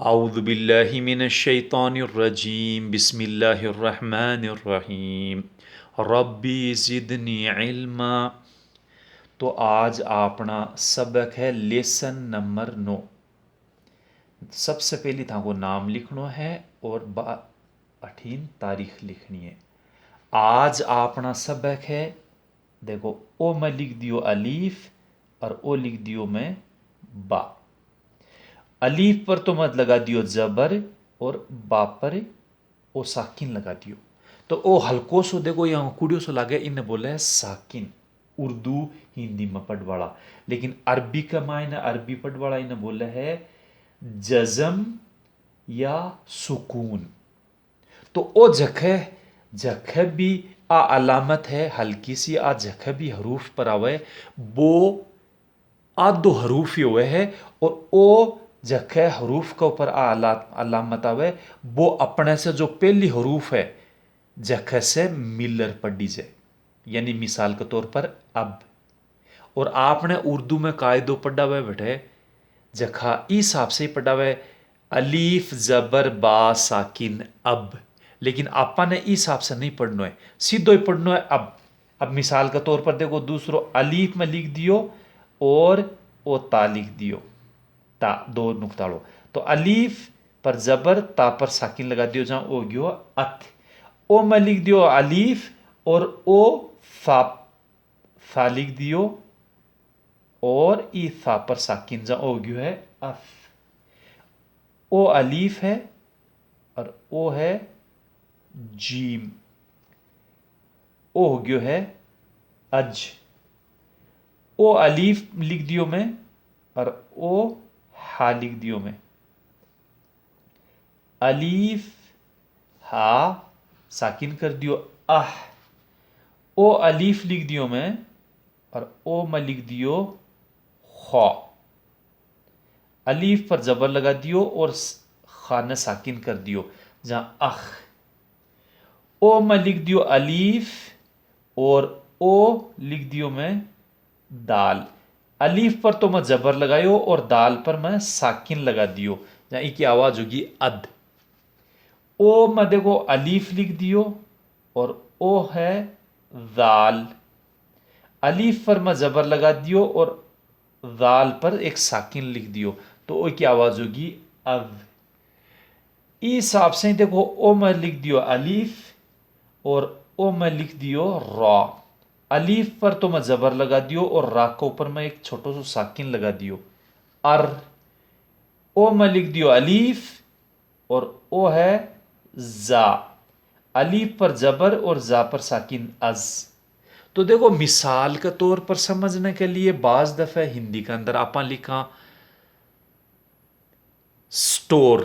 اعوذ باللہ من الشیطان الرجیم بسم اللہ الرحمن الرحیم ربی زدنی علما۔ تو آج اپنا سبق ہے لیسن نمبر 9۔ سب سے پہلی تھا کو نام لکھنا ہے اور 18 تاریخ لکھنی ہے۔ آج اپنا سبق ہے، دیکھو او میں لکھ دیو الف اور او لکھ دیو میں با۔ الف پر تو مت لگا دیو زبر اور با پر او ساکن لگا دیو۔ تو او ہلکو سو دیکھو یہاں کوڑیو سو لگے انہیں بولا ہے ساکن، اردو ہندی میں پڑھ والا، لیکن عربی کا معنی عربی پڑھ والا انہیں بولا ہے جزم یا سکون۔ تو او جکھے بھی آ علامت ہے ہلکی سی، آ جکھے بھی حروف پر آوے وہ آدھو حروف ہی ہوئے ہے، اور او جکھے حروف کے اوپر آ علامت آوے وہ اپنے سے جو پہلی حروف ہے جکھے سے ملر پڑھی جائے، یعنی مثال کے طور پر اب۔ اور آپ نے اردو میں قاعدہ پڑھا ہوئے بیٹھے جکھا ای حساب سے پڑھا ہوئے الف زبر با ساکن اب، لیکن آپا نے ای حساب سے نہیں پڑھنا ہے، سیدھو ہی پڑھنا ہے اب۔ اب مثال کے طور پر دیکھو دوسرو الف میں لکھ دیو اور او تا لکھ دیو، تا دو نقطہ لو، تو الف پر زبر تا پر ساکن لگا دیو جہاں او گیو ات۔ او میں لکھ دیو الف اور او فا لکھ دیو اور ای فا پر ساکن جہاں او گیو ہے اف۔ او الف ہے اور او ہے جیم، او ہو گیو ہے اج۔ او الف لکھ دیو میں اور او ہا لکھ دیو میں، الف ہا ساکن کر دیو اہ۔ او الف لکھ دیو میں اور او میں لکھ دیو خا، الف پر زبر لگا دیو اور خا نے ساکن کر دیو جہاں اخ۔ او میں لکھ دیو الف اور او لکھ دیو میں دال، الف پر تو میں زبر لگایو اور دال پر میں ساکن لگا دیو جہاں ای کی آواز ہوگی اد۔ او میں دیکھو الف لکھ دیو اور او ہے دال، الف پر میں زبر لگا دیو اور دال پر ایک ساکن لکھ دیو تو او کی آواز ہوگی اب۔ ای حساب سے دیکھو او میں لکھ دیو الف اور او میں لکھ دیو را، الف پر تو میں زبر لگا دیو اور را کے اوپر میں ایک چھوٹو سو ساکن لگا دیو ار۔ او میں لکھ دیو الف اور او ہے زا، الف پر زبر اور زا پر ساکن از۔ تو دیکھو مثال کے طور پر سمجھنے کے لیے بعض دفعہ ہندی کے اندر آپ لکھا سٹور،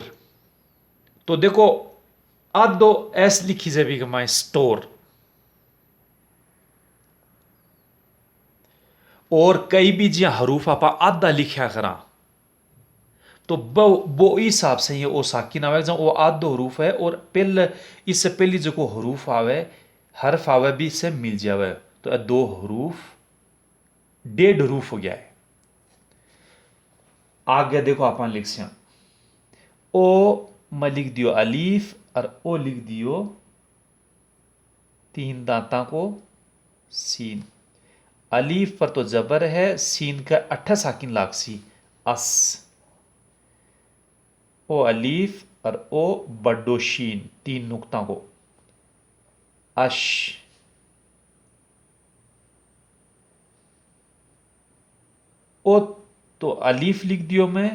تو دیکھو آدھو ایس لکھی جائے بھی کہ سٹور، اور کئی بھی جہاں حروف آپ آدھا لکھیا کرا تو وہ حساب سے یہ او ساکن آوے جہاں وہ آدھو حروف ہے، اور پہلے اس سے پہلی جو کو حروف آوے حرف آوے بھی اس سے مل جاوے تو دو حروف 1.5 حروف ہو گیا ہے۔ آگے دیکھو آپ لکھ سیاں او میں لکھ دیو الف اور او لکھ دیو 3 دانتاں کو سین، الف پر تو زبر ہے، سین کا 8 ساکن لاگ سی اس۔ او الف اور او بڑو شین 3 نقطہ کو اش۔ او تو الف لکھ دیو میں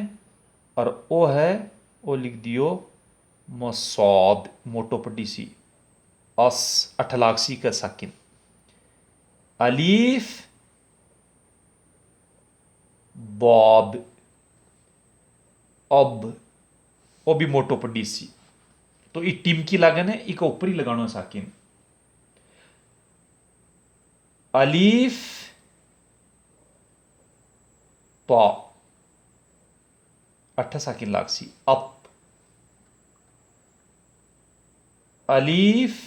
اور او ہے او لکھ دیو مصاد موٹو پٹی سی اس 8 لاگ سی کا ساکن، الف باد اب، او بھی موٹو پڑی سی، تو یہ ٹیم کی لگن ہے ایک اوپر ہی لگانا ساکن، الف تا 8 ساکن لاگ سی اپ، الف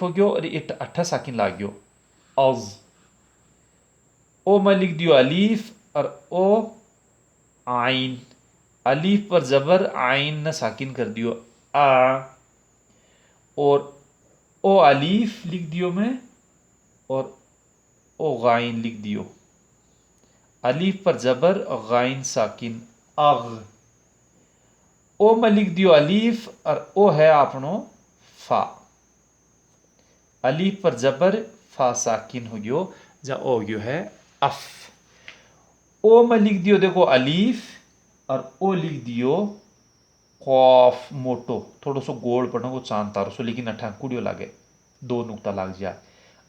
ہو گیو اور 8 ساکن لاگ گیو از۔ او میں لکھ دیو الف اور او آئین، الف پر زبر آئین نہ ساکن کر دیو آ، اور او الف لکھ دیو میں اور او غائن لکھ دیو، الف پر زبر غائن ساکن اغ، او میں لکھ دیو الف اور او ہے اپنو فا، الف پر زبر فا ساکن ہو گیو جا او گیو ہے اف، او میں لکھ دیو دیکھو الف اور او لکھ دیو قوف موٹو، تھوڑا سو گوڑ پڑھنا کو چاند تارو سو لیکن اٹھا کوڑیو لاگے دو نقطہ لاگ جائے،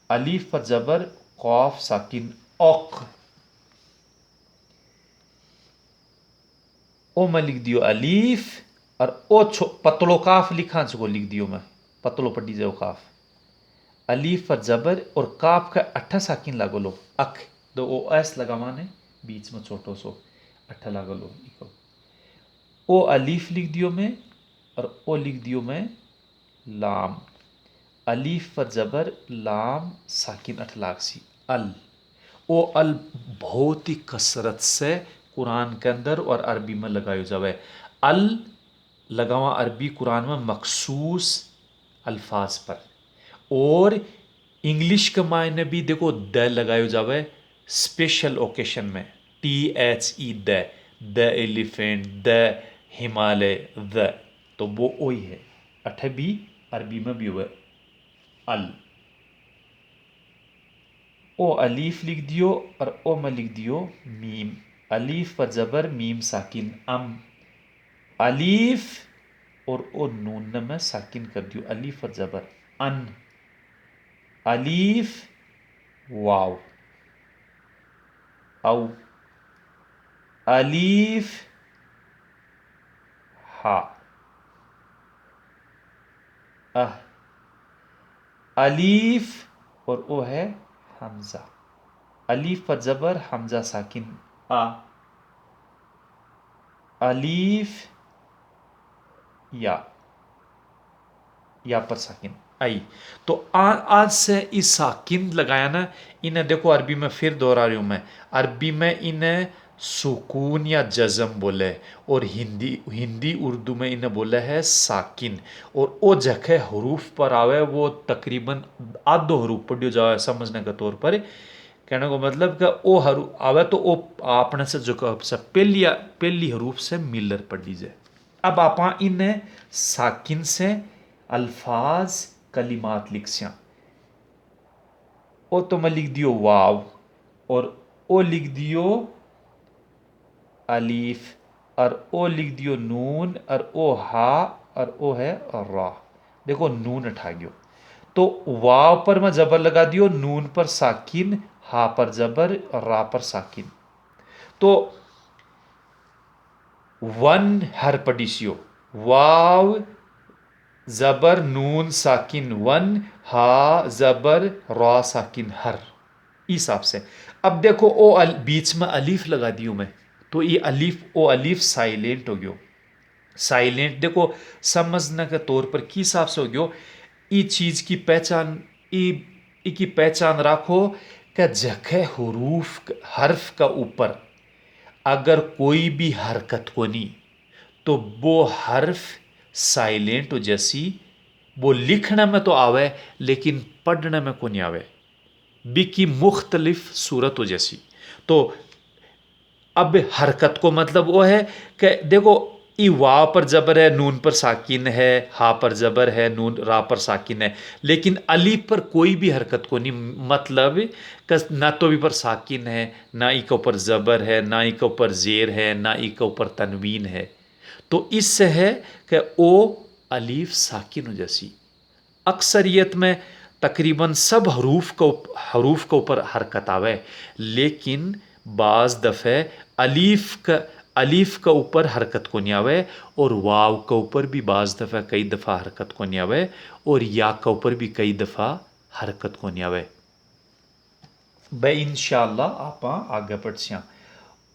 الف پر زبر قوف ساکن اوق، او میں لکھ دیو الف اور او پتلو کاف لکھا چکو لکھ دیو میں پتلو پڑی جاؤ کاف، الف پر زبر اور کاف کا اٹھا ساکن لگو لو اک، دو او ایس لگا مانے بیچ میں چھوٹو سو اٹھا لگو لو، او الف لکھ دیو میں اور او لکھ دیو میں لام، الف پر زبر لام ساکن اٹھ لاگ سی ال، او ال بہت ہی کثرت سے قرآن کے اندر اور عربی میں لگایا جاوے، ال لگاوا عربی قرآن میں مخصوص الفاظ پر، اور انگلش کے معنی بھی دیکھو د لگایا جاوے اسپیشل اوکیشن میں، ٹی ایچ ای د ایلیفینٹ د ہمالیہ د، تو وہ وہی ہے اٹھے بھی عربی میں بھی ہوئے ال، او الف لکھ دیو اور او میں لکھ دیو میم، الف پر زبر میم ساکن ام، الف اور او نون نہ میں ساکن کر دیو الف پر زبر ان، الف واو او، الف ہا اہ، الف اور او ہے حمزہ، الف پر زبر حمزہ ساکن آ، الف یا پر ساکن آئی، تو آج سے اس ساکن لگایا نا انہیں دیکھو عربی میں پھر دوہرا رہی ہوں میں، عربی میں انہیں سکون یا جزم بولے، اور ہندی اردو میں انہیں بولے ہے ساکن، اور او جگہ حروف پر آوے وہ تقریباً آدھو حروف پڑھو جاوے سمجھنے کے طور پر، کہنے کو مطلب کہ او حروف آوے تو او اپنے سے جو پہلی حروف سے ملر پڑھ لیجئے، اب آپ ان ساکن سے الفاظ کلمات لکھ سیاں، او تو میں لکھ دیو واو اور او لکھ دیو الف اور او لکھ دیو نون اور او ہا اور او ہے را، دیکھو نون اٹھا گیو، تو واو پر میں زبر لگا دیو، نون پر ساکن، ہا پر زبر را پر ساکن، تو ون ہر پڑیسیو واو زبر نون ساکن ون، ہا زبر را ساکن ہر، اس حساب سے اب دیکھو او بیچ میں الف لگا دیو میں، تو یہ الف او الف سائلنٹ ہو گیو، سائلنٹ دیکھو سمجھنے کے طور پر کی حساب سے ہو گیو، ای چیز کی پہچان ای کی پہچان رکھو کہ جگہ حرف کا اوپر اگر کوئی بھی حرکت کونی تو وہ حرف سائلنٹ ہو جیسی، وہ لکھنے میں تو آوے لیکن پڑھنے میں کو نہیں آوے، بھی کی مختلف صورت ہو جیسی، تو اب حرکت کو مطلب وہ ہے کہ دیکھو ای واو پر زبر ہے نون پر ساکن ہے، ہا پر زبر ہے نون را پر ساکن ہے، لیکن الف پر کوئی بھی حرکت کو نہیں، مطلب کہ نہ تو بھی پر ساکن ہے، نہ ای کے اوپر زبر ہے، نہ ای کے اوپر زیر ہے، نہ ای کے اوپر تنوین ہے، تو اس سے ہے کہ او الف ساکن ہو جیسی، اکثریت میں تقریباً سب حروف کے اوپر حرکت آوے، لیکن بعض دفعہ الف کا اوپر حرکت کو نہیں آوے، اور واو کا اوپر بھی بعض دفعہ کئی دفعہ حرکت کو نہیں آوے، اور یا کا اوپر بھی کئی دفعہ حرکت کو نہیں آوے، بھائی انشاءاللہ آپ آگے پڑھ سیاں،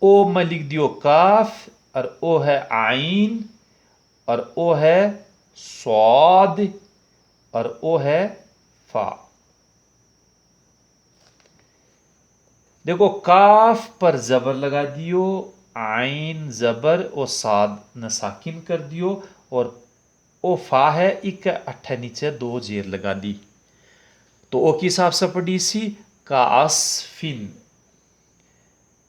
او میں لکھ دیو کاف اور او ہے عین اور او ہے صاد اور او ہے فا، دیکھو کاف پر زبر لگا دیو، عین زبر اور صاد نہ ساکن کر دیو، اور او فا ہے ایک اٹھا نیچے دو زیر لگا دی، تو او کی حساب سے پڑھی سی کا اسفن،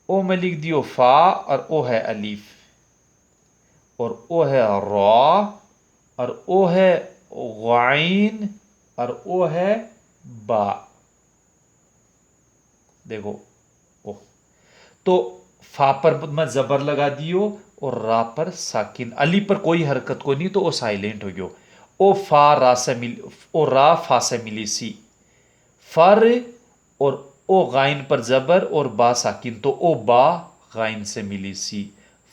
او میں لکھ دیو فا اور او ہے الف، اور او ہے را، اور او ہے غائن، اور او ہے با، دیکھو او، تو فا پر میں زبر لگا دیو اور را پر ساکن، علی پر کوئی حرکت کو نہیں تو وہ سائلنٹ ہو گیو، او فا را سے مل، او را فا سے ملی سی، فر، اور او غائن پر زبر اور با ساکن تو او با غائن سے ملی سی،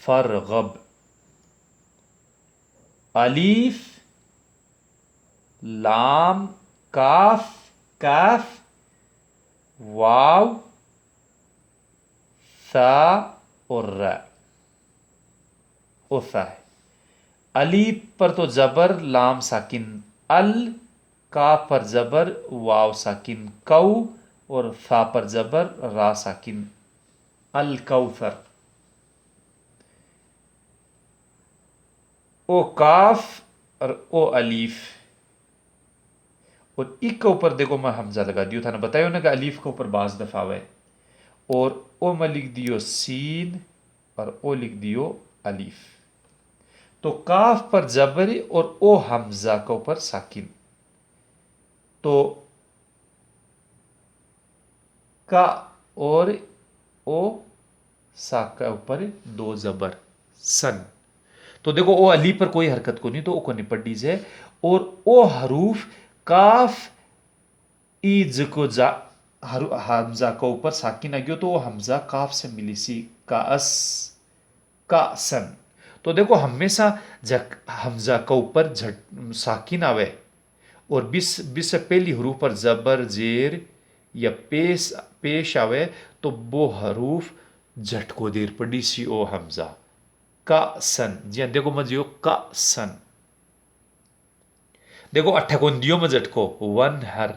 فرغب، الف لام کاف کاف واو ثا اور را، او ثا ہے، الف پر تو زبر لام ساکن ال، کاف پر زبر واو ساکن کو، اور فا پر زبر را ساکن الکوثر، او کاف اور او الف، اور ایک کے اوپر دیکھو میں حمزہ لگا دیو تھا نا، بتائیو نا کہ الف کے اوپر بعض دفعہ ہوئے، اور او میں لکھ دیو سین اور او لکھ دیو الف، تو کاف پر زبر اور او حمزہ کے اوپر ساکن، تو کا اور او سا کے اوپر دو زبر سن، تو دیکھو او علی پر کوئی حرکت کو نہیں تو او کو نپٹ دیجئے، اور او حروف کاف ایز کو حمزہ کو اوپر ساکن آ گیا تو وہ حمزہ کاف سے ملی سی کا اس کا سن، تو دیکھو ہمیشہ جب حمزہ کا اوپر ساکن آوے اور بس سے پہلی حروف پر زبر زیر یا پیش آوے تو وہ حروف جھٹکو دیر پڑی سی او حمزہ کا سن، جی ہاں دیکھو مجھے کا سن، دیکھو اٹھا کندیوں میں جھٹکو ون ہر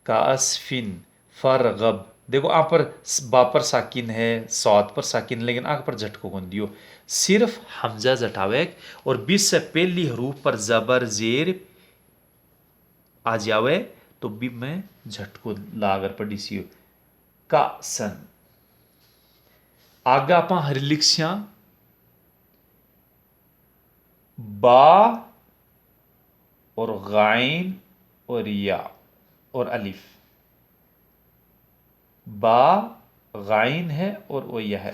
کا اسفن فرغب، دیکھو آپ پر با پر ساکن ہے سواد پر ساکن، لیکن آنکھ پر جھٹکو کون دیو، صرف حمزہ جھٹاوے اور بیس سے پہلی حروف پر زبر زیر آ جاوے تو بھی میں جھٹکو لاگر پڑی سی کا سن، آگا آپ ہر لکھسیاں با اور غائن اور یا اور الف، با غائن ہے اور وہ یہ ہے،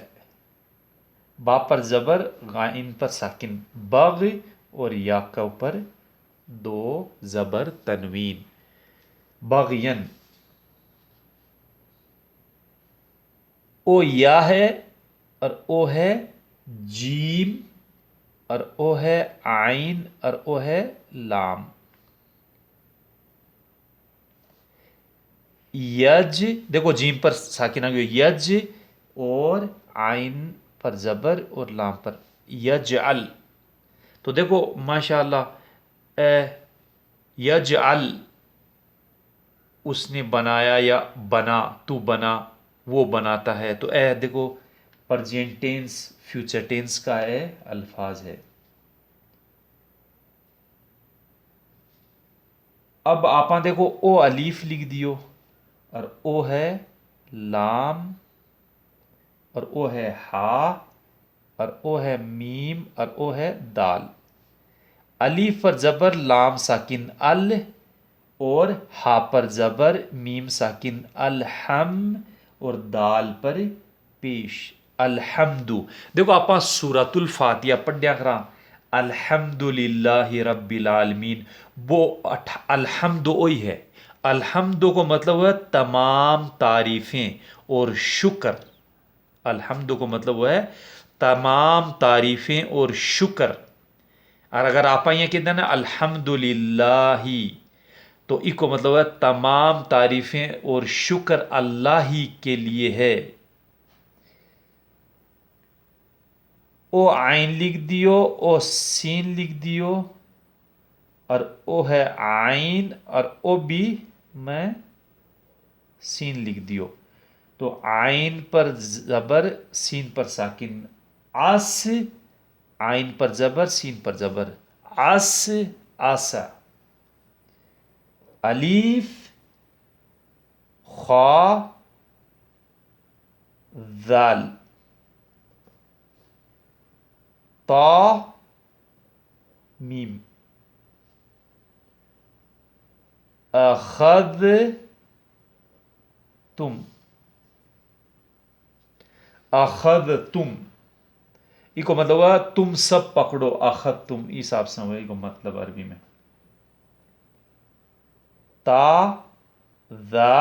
با پر زبر غائن پر ساکن بغ، اور یا کے اوپر دو زبر تنوین بغین، او یا ہے اور او ہے جیم اور او ہے عین اور او ہے لام، یج دیکھو جیم پر ساکن آ گیا یج، اور عین پر زبر اور لام پر یجعل، تو دیکھو ماشاء اللہ یجعل اس نے بنایا یا بنا تو بنا وہ بناتا ہے، تو اے دیکھو پرزینٹ ٹینس فیوچر ٹینس کا ہے الفاظ ہے، اب آپ دیکھو او الف لکھ دیو اور او ہے لام اور او ہے ہا اور او ہے میم اور او ہے دال، الف پر زبر لام ساکن ال، اور ہا پر زبر میم ساکن الحم، اور دال پر پیش الحمد، دیکھو آپ سورۃ الفاتحہ پڑھیا کرا الحمد للہ رب العالمین، وہ الحمد وہی ہے، الحمد کو مطلب ہے تمام تعریفیں اور شکر، الحمد کو مطلب وہ ہے تمام تعریفیں اور شکر، اور اگر آپ یہ کہتے ہیں نا الحمد للہ تو اس کو مطلب ہے تمام تعریفیں اور شکر اللہ ہی کے لیے ہے، او عین لکھ دیو او سین لکھ دیو اور او ہے عین اور او بھی میں سین لکھ دیو، تو عین پر زبر سین پر ساکن، اس، عین پر زبر سین پر زبر، اس آسا، الف خا ذال، تا میم، اخذ تم، اخذ تم، یہ کو مطلب ہوا تم سب پکڑو، اخذ تم اس حساب سے ہوئے کو مطلب عربی میں، تا ذا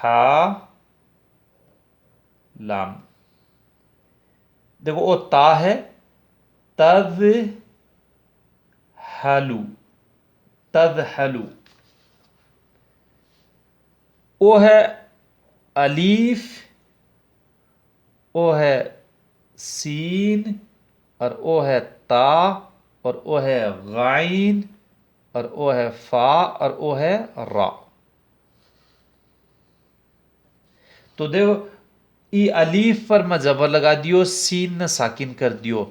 ہا لام، دیکھو وہ تا ہے، تذ حلو، تذحلو، او ہے الف، او ہے سین، اور او ہے تا، اور او ہے غائن، اور او ہے فا، اور او ہے را. تو دیکھو ای الف پر میں زبر لگا دیو، سین نہ ساکن کر دیو،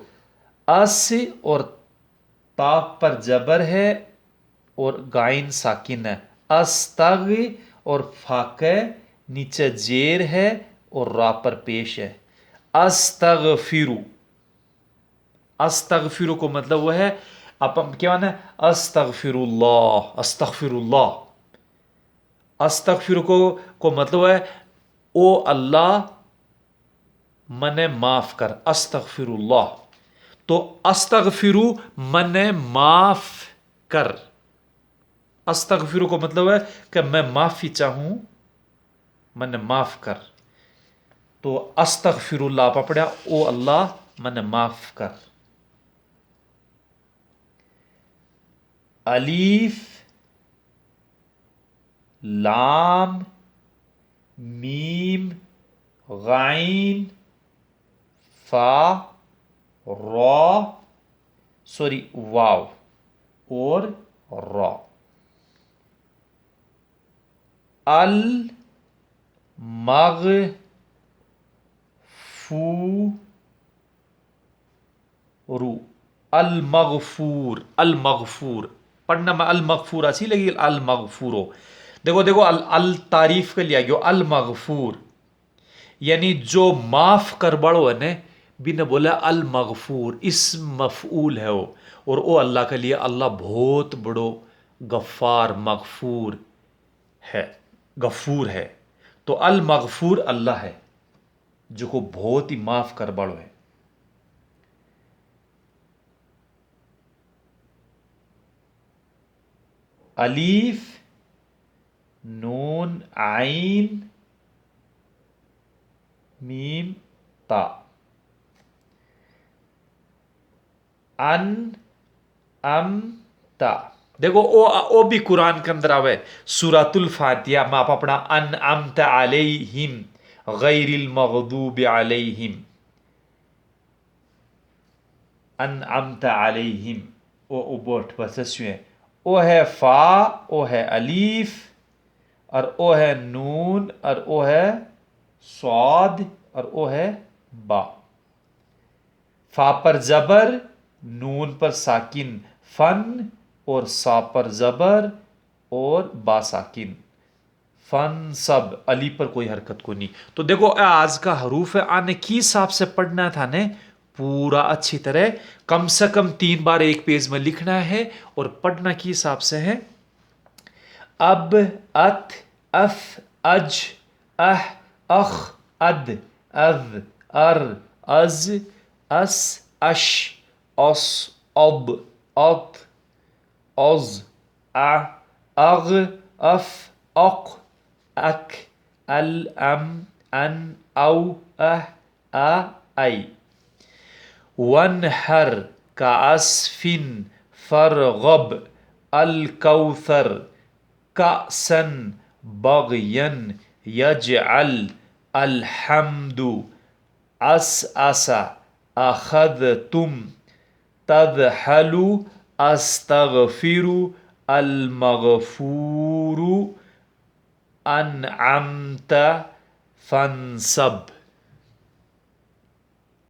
اس اور تا پر زبر ہے اور غائن ساکن ہے، استغ اور فاقہ نیچے زیر ہے اور را پر پیش ہے، استغفرو، استغفرو کو مطلب وہ ہے، اب ہم کیا مانا ہے، استغفر اللہ، استغفر اللہ، استغفر کو مطلب ہے او اللہ من معاف کر، استغفر اللہ، تو استغفرو من معاف کر، استغفرو کو مطلب ہے کہ میں معافی چاہوں، من معاف کر، تو استغفر اللہ آپ پڑھا او اللہ من معاف کر، الف لام میم غائن فا را، سوری واو اور را، المغفور، المغفور پڑھنا میں المغفور اچھی لگی، المغفورو، دیکھو دیکھو التعریف کے لیا گیا المغفور، یعنی جو معاف کر بڑو ہے نے بھی نے بولا المغفور، اسم مفعول ہے وہ، اور او اللہ کے لیے اللہ بہت بڑو غفار مغفور ہے، غفور ہے، تو المغفور اللہ ہے جو کو بہت ہی معاف کر بڑو ہے. الف نون عین میم تا، ان ام تا، دیکھو او بھی قرآن کے اندر آوے، سورۃ الفاتحہ میں آپ اپنا انعمت علیہم غیر المغضوب علیہم، انعمت علیہم، او بوٹ بس ہے، او ہے فا، او ہے الف، اور او ہے نون، اور او ہے صاد، اور او ہے با، فا پر زبر نون پر ساکن فن، اور سا پر زبر اور با ساکن فن سب، علی پر کوئی حرکت کو نہیں. تو دیکھو آج کا حروف ہے آنے کی حساب سے پڑھنا تھا نے پورا اچھی طرح، کم سے کم 3 بار ایک پیج میں لکھنا ہے، اور پڑھنا کی حساب سے ہے اب، ات، اف، اج، اح، اخ، اد، اذ، ار، از، اس، اش، اس، اب، ات، از، ا، اغ، اف، اق، اک، ال، ام، ان، او، اہ، ا، ای. وانحر كعصف فرغب الكوثر كأسا بغيا يجعل الحمد أسأس أخذتم تذحل أستغفر المغفور انعمت فانصب.